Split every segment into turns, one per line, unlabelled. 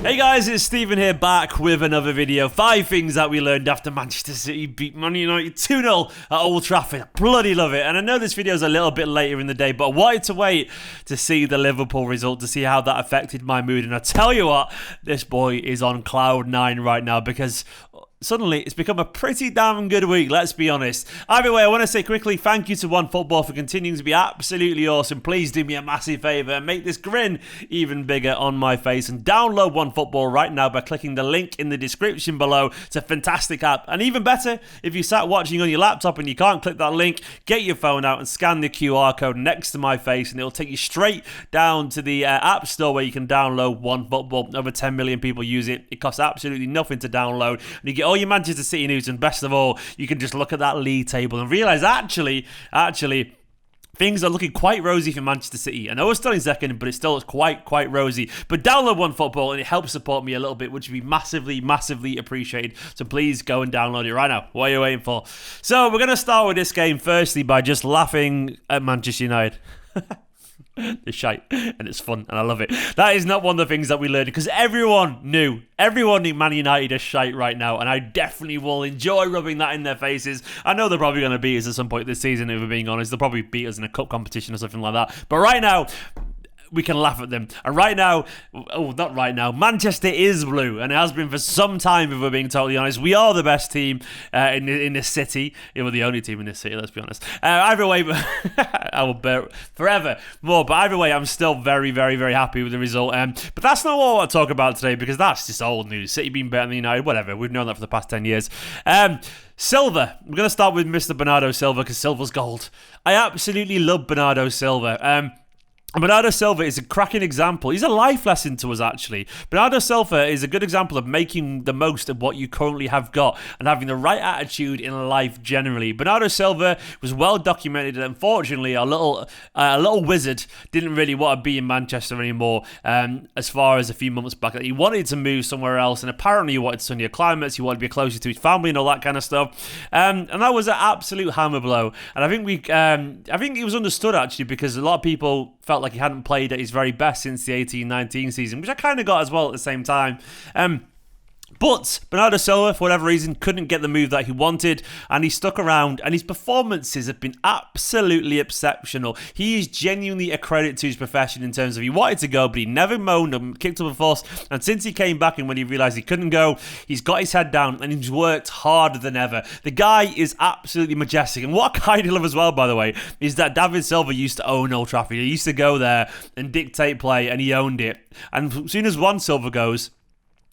Hey guys, it's Stephen here, back with another video. 5 things that we learned after Manchester City beat Man United 2-0 at Old Trafford. I bloody love it. And I know this video is a little bit later in the day, but I wanted to wait to see the Liverpool result, to see how that affected my mood. And I tell you what, this boy is on cloud 9 right now, because suddenly it's become a pretty damn good week, let's be honest. Either way, I want to say quickly thank you to OneFootball for continuing to be absolutely awesome. Please do me a massive favour and make this grin even bigger on my face, and download OneFootball right now by clicking the link in the description below. It's a fantastic app, and even better, if you sat watching on your laptop and you can't click that link, get your phone out and scan the QR code next to my face, and it'll take you straight down to the App Store where you can download OneFootball. Over 10 million people use it. It costs absolutely nothing to download, and you get all your Manchester City news, and best of all, you can just look at that league table and realise actually things are looking quite rosy for Manchester City. I know we're still in second, but it still looks quite rosy. But download OneFootball and it helps support me a little bit, which would be massively appreciated. So please go and download it right now. What are you waiting for? So we're going to start with this game firstly by just laughing at Manchester United. It's shite and it's fun and I love it. That is not one of the things that we learned, because everyone knew Man United is shite right now, and I definitely will enjoy rubbing that in their faces. I know they're probably going to beat us at some point this season, if we're being honest. They'll probably beat us in a cup competition or something like that, but right now we can laugh at them. And not right now, Manchester is blue, and it has been for some time, if we're being totally honest. We are the best team in this city. We're the only team in this city, let's be honest. Either way, I will bear forever more. But either way, I'm still very happy with the result. But that's not what I want to talk about today, because that's just old news. City being better than United, whatever. We've known that for the past 10 years. Silva. We're going to start with Mr. Bernardo Silva, because Silva's gold. I absolutely love Bernardo Silva. Bernardo Silva is a cracking example. He's a life lesson to us, actually. Bernardo Silva is a good example of making the most of what you currently have got and having the right attitude in life generally. Bernardo Silva was well documented, and unfortunately, a little wizard didn't really want to be in Manchester anymore. As far as a few months back, he wanted to move somewhere else, and apparently he wanted sunnier climates. He wanted to be closer to his family and all that kind of stuff. And that was an absolute hammer blow. And I think it was understood, actually, because a lot of people felt like he hadn't played at his very best since the 18-19 season, which I kind of got as well at the same time. But Bernardo Silva, for whatever reason, couldn't get the move that he wanted, and he stuck around, and his performances have been absolutely exceptional. He is genuinely a credit to his profession in terms of he wanted to go, but he never moaned and kicked up a fuss, and since he came back and when he realised he couldn't go, he's got his head down and he's worked harder than ever. The guy is absolutely majestic, and what I kind of love as well, by the way, is that David Silva used to own Old Trafford. He used to go there and dictate play, and he owned it. And as soon as one Silva goes,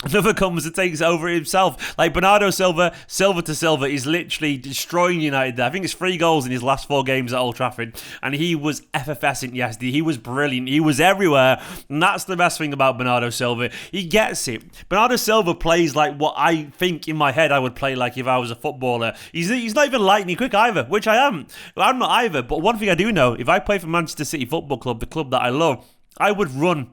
another comes and takes over himself. Like Bernardo Silva, Silva to Silva, is literally destroying United there. I think it's 3 goals in his last 4 games at Old Trafford, and he was effervescent yesterday. He was brilliant. He was everywhere, and that's the best thing about Bernardo Silva. He gets it. Bernardo Silva plays like what I think in my head I would play like if I was a footballer. He's not even lightning quick either, which I am. I'm not either, but one thing I do know, if I play for Manchester City Football Club, the club that I love, I would run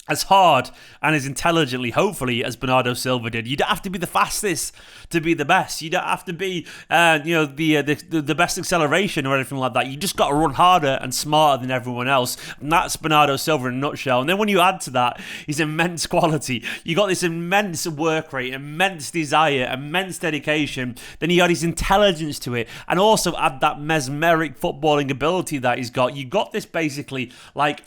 as hard and as intelligently, hopefully, as Bernardo Silva did. You don't have to be the fastest to be the best. You don't have to be, the best acceleration or anything like that. You just got to run harder and smarter than everyone else. And that's Bernardo Silva in a nutshell. And then when you add to that his immense quality, you got this immense work rate, immense desire, immense dedication. Then you got his intelligence to it, and also add that mesmeric footballing ability that he's got. You got this basically like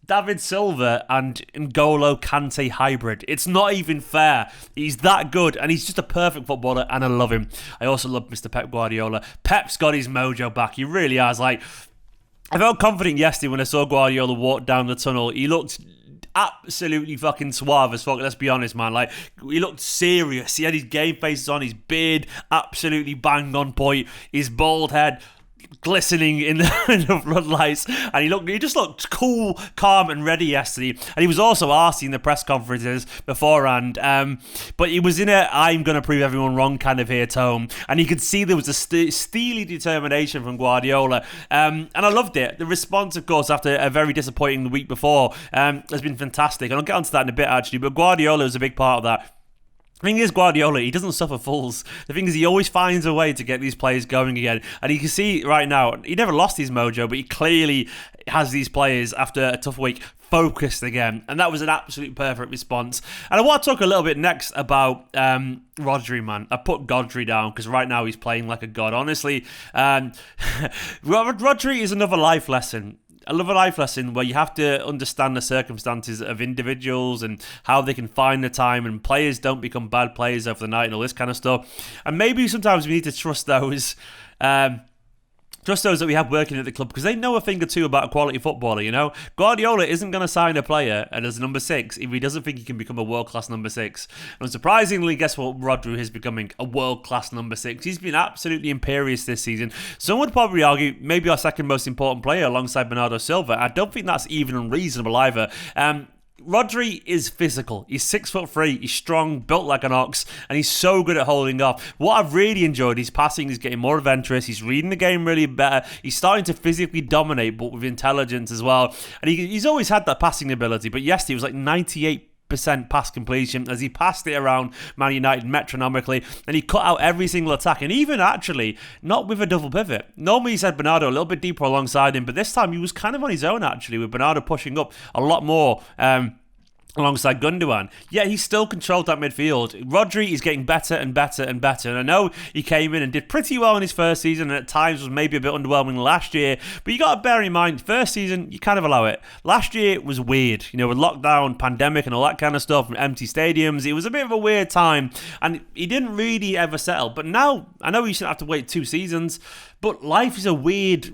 David Silva and N'Golo Kante hybrid. It's not even fair. He's that good, and he's just a perfect footballer, and I love him. I also love Mr. Pep Guardiola. Pep's got his mojo back. He really has. Like, I felt confident yesterday when I saw Guardiola walk down the tunnel. He looked absolutely fucking suave as fuck, let's be honest, man. Like, he looked serious. He had his game faces on, his beard absolutely bang on point, his bald head glistening in the floodlights, and he just looked cool, calm and ready yesterday. And he was also arsy in the press conferences beforehand, but he was in a I'm going to prove everyone wrong kind of here tone, and you could see there was a steely determination from Guardiola, and I loved it. The response, of course, after a very disappointing week before, has been fantastic, and I'll get onto that in a bit actually, but Guardiola was a big part of that. The thing is, Guardiola, he doesn't suffer fools. The thing is, he always finds a way to get these players going again. And you can see right now, he never lost his mojo, but he clearly has these players, after a tough week, focused again. And that was an absolute perfect response. And I want to talk a little bit next about Rodri, man. I put Godri down because right now he's playing like a god. Honestly, Rodri is another life lesson. I love a life lesson where you have to understand the circumstances of individuals and how they can find the time, and players don't become bad players over the night and all this kind of stuff. And maybe sometimes we need to trust those that we have working at the club, because they know a thing or two about a quality footballer, you know. Guardiola isn't going to sign a player as number 6 if he doesn't think he can become a world-class number 6. And surprisingly, guess what? Rodri is becoming a world-class number 6. He's been absolutely imperious this season. Some would probably argue maybe our second most important player alongside Bernardo Silva. I don't think that's even unreasonable either. Rodri is physical. He's 6'3", he's strong, built like an ox, and he's so good at holding off. What I've really enjoyed, his passing, he's getting more adventurous, he's reading the game really better, he's starting to physically dominate, but with intelligence as well. And he's always had that passing ability, but yesterday it was like 98% pass completion as he passed it around Man United metronomically, and he cut out every single attack, and even actually not with a double pivot. Normally he's had Bernardo a little bit deeper alongside him, but this time he was kind of on his own actually, with Bernardo pushing up a lot more alongside Gunnar. Yet he still controlled that midfield. Rodri is getting better and better and better. And I know he came in and did pretty well in his first season, and at times was maybe a bit underwhelming last year. But you got to bear in mind, first season, you kind of allow it. Last year was weird, you know, with lockdown, pandemic, and all that kind of stuff, and empty stadiums. It was a bit of a weird time, and he didn't really ever settle. But now, I know you shouldn't have to wait 2 seasons, but life is a weird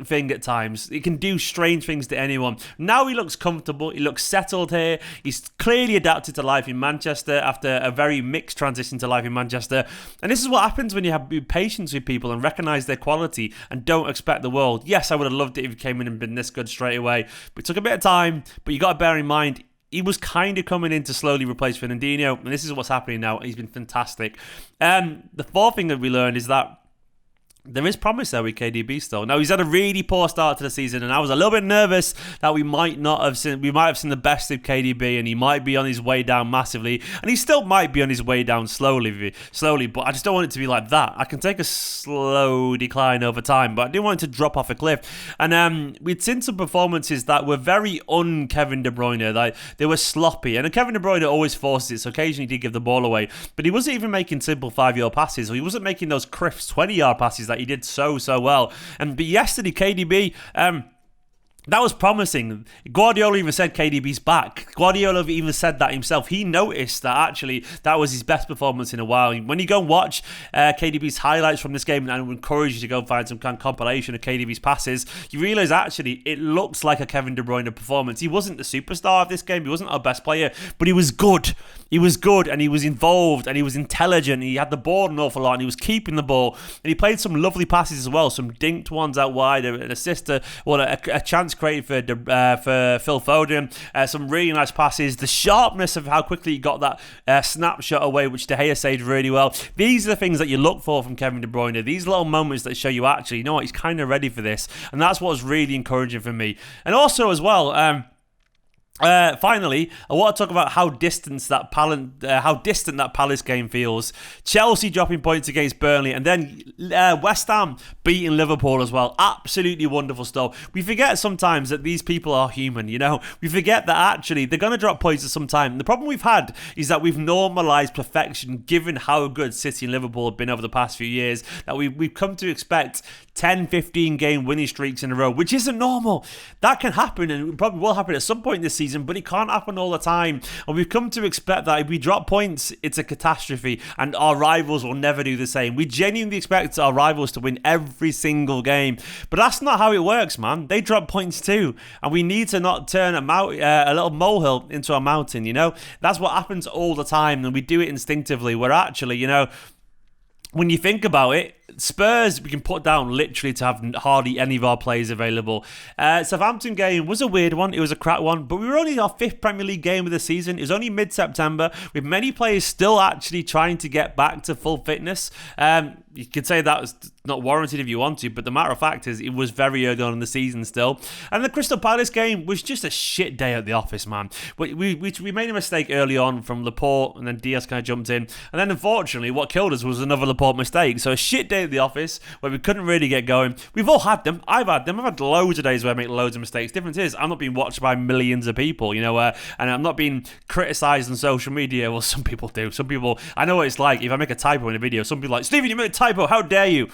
thing at times. It can do strange things to anyone. Now he looks comfortable. He looks settled here. He's clearly adapted to life in Manchester after a very mixed transition to life in Manchester. And this is what happens when you have patience with people and recognise their quality and don't expect the world. Yes, I would have loved it if he came in and been this good straight away. But it took a bit of time. But you got to bear in mind, he was kind of coming in to slowly replace Fernandinho. And this is what's happening now. He's been fantastic. The fourth thing that we learned is that there is promise there with KDB still. Now, he's had a really poor start to the season, and I was a little bit nervous that we might have seen the best of KDB, and he might be on his way down massively, and he still might be on his way down slowly, but I just don't want it to be like that. I can take a slow decline over time, but I didn't want it to drop off a cliff. And we'd seen some performances that were very un-Kevin De Bruyne. Like, they were sloppy, and Kevin De Bruyne always forces it, so occasionally he did give the ball away, but he wasn't even making simple 5-yard passes, or he wasn't making those crisp 20-yard passes that he did so well. But yesterday, KDB, that was promising. Guardiola even said KDB's back. Guardiola even said that himself. He noticed that actually that was his best performance in a while. When you go and watch KDB's highlights from this game, and I would encourage you to go and find some kind of compilation of KDB's passes, you realise actually it looks like a Kevin De Bruyne performance. He wasn't the superstar of this game. He wasn't our best player, but he was good. He was good, and he was involved, and he was intelligent. He had the ball an awful lot, and he was keeping the ball, and he played some lovely passes as well. Some dinked ones out wide, an assist, a chance created for Phil Foden, some really nice passes. The sharpness of how quickly he got that snapshot away, which De Gea saved really well. These are the things that you look for from Kevin De Bruyne. These little moments that show you actually, you know what, he's kind of ready for this, and that's what was really encouraging for me. And also as well, finally, I want to talk about how distant that Palace game feels. Chelsea dropping points against Burnley, and then West Ham beating Liverpool as well. Absolutely wonderful stuff. We forget sometimes that these people are human, you know. We forget that actually they're going to drop points at some time. And the problem we've had is that we've normalised perfection, given how good City and Liverpool have been over the past few years, that we've come to expect 10, 15 game winning streaks in a row, which isn't normal. That can happen, and it probably will happen at some point this season, but it can't happen all the time. And we've come to expect that if we drop points, it's a catastrophe, and our rivals will never do the same. We genuinely expect our rivals to win every single game, but that's not how it works, man. They drop points too, and we need to not turn a little molehill into a mountain, you know? That's what happens all the time, and we do it instinctively. We're actually, you know, when you think about it, Spurs, we can put down literally to have hardly any of our players available. Southampton game was a weird one. It was a crap one, but we were only our 5th Premier League game of the season. It was only mid-September, with many players still actually trying to get back to full fitness. You could say that was not warranted if you want to, but the matter of fact is it was very early on in the season still. And the Crystal Palace game was just a shit day at the office, man. We made a mistake early on from Laporte, and then Diaz kind of jumped in. And then unfortunately, what killed us was another Laporte mistake. So a shit day at the office where we couldn't really get going. We've all had them. I've had them. I've had loads of days where I make loads of mistakes. Difference is, I'm not being watched by millions of people, you know, and I'm not being criticised on social media. Well, some people do. Some people, I know what it's like. If I make a typo in a video, some people are like, Stephen, you made a typo. How dare you?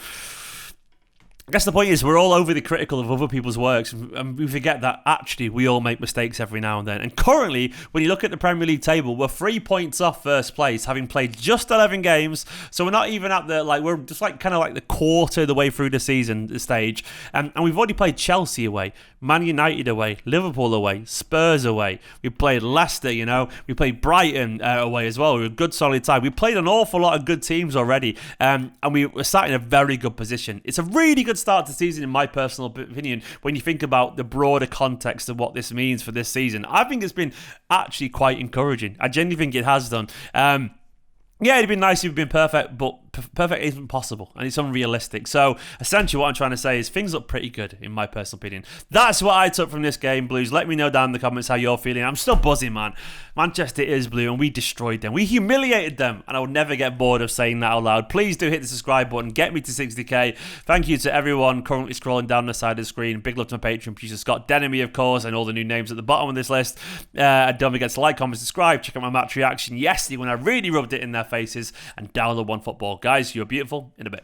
I guess the point is we're all overly critical of other people's works, and we forget that actually we all make mistakes every now and then. And currently, when you look at the Premier League table, we're 3 points off first place, having played just 11 games. So we're not even at the, like, we're just like kind of like the quarter of the way through the season stage. And we've already played Chelsea away, Man United away, Liverpool away, Spurs away. We played Leicester, you know. We played Brighton away as well. We were a good solid side. We played an awful lot of good teams already, and we were sat in a very good position. It's a really good start to the season, in my personal opinion, when you think about the broader context of what this means for this season. I think it's been actually quite encouraging. I genuinely think it has done. Yeah, it'd been nice if it'd been perfect, but perfect isn't possible, and it's unrealistic. So, essentially, what I'm trying to say is things look pretty good, in my personal opinion. That's what I took from this game, Blues. Let me know down in the comments how you're feeling. I'm still buzzing, man. Manchester is blue, and we destroyed them. We humiliated them, and I will never get bored of saying that out loud. Please do hit the subscribe button. Get me to 60k. Thank you to everyone currently scrolling down the side of the screen. Big love to my Patreon producer, Scott Denemy, of course, and all the new names at the bottom of this list. Don't forget to like, comment, subscribe. Check out my match reaction yesterday when I really rubbed it in their faces, and download OneFootball. Guys, you're beautiful. In a bit.